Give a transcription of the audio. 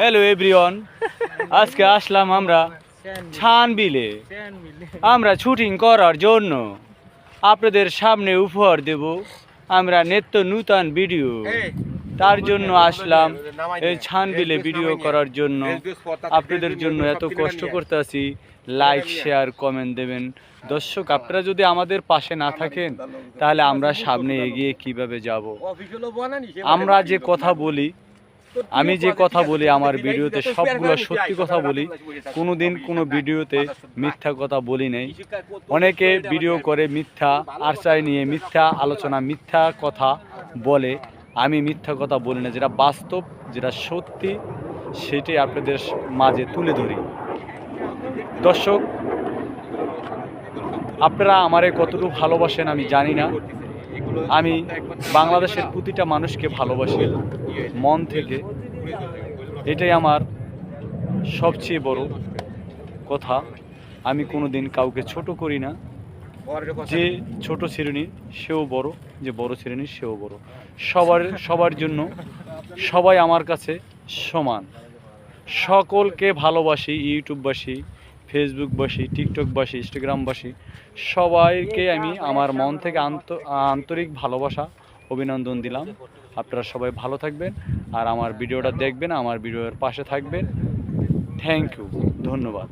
Hello everyone, আজকে আসলাম আমরা ছানবিলে। আমরা শুটিং করার জন্য আপনাদের সামনে উপহার দেব আমরা নিত্য নূতন ভিডিও। তার জন্য আসলাম এই ছানবিলে ভিডিও করার জন্য। আপনাদের জন্য এত কষ্ট করতে আছি। লাইক শেয়ার কমেন্ট দেবেন। দর্শক, আপনারা যদি আমাদের পাশে না থাকেন তাহলে আমরা সামনে এগিয়ে কিভাবে যাব? আমরা যে কথা বলি, আমি যে কথা বলি আমার ভিডিওতে সবগুলো সত্যি কথা বলি। কোনোদিন কোনো ভিডিওতে মিথ্যা কথা বলি নাই। অনেকে ভিডিও করে মিথ্যা আশ্রয় নিয়ে মিথ্যা আলোচনা, মিথ্যা কথা বলে। আমি মিথ্যা কথা বলি না, যেটা বাস্তব, যেটা সত্যি, সেটাই আপনাদের মাঝে তুলে ধরি। দর্শক, আপনারা আমারে কতটুকু ভালোবাসেন আমি জানি না। আমি বাংলাদেশের প্রতিটা মানুষকে ভালোবাসি মন থেকে। এটাই আমার সবচেয়ে বড় কথা। আমি কোনোদিন কাউকে ছোট করি না। যে ছোট শ্রেণীর সেও বড়, যে বড় শ্রেণীর সেও বড়। সবার জন্য সবাই আমার কাছে সমান। সকলকে ভালোবাসি। ইউটিউববাসী, ফেসবুকবাসী, টিকটকবাসী, ইনস্টাগ্রামবাসী সবাইকে আমি আমার মন থেকে আন্তরিক ভালোবাসা, অভিনন্দন দিলাম। আপনারা সবাই ভালো থাকবেন আর আমার ভিডিওটা দেখবেন, আমার ভিডিওর পাশে থাকবেন। থ্যাংক ইউ, ধন্যবাদ।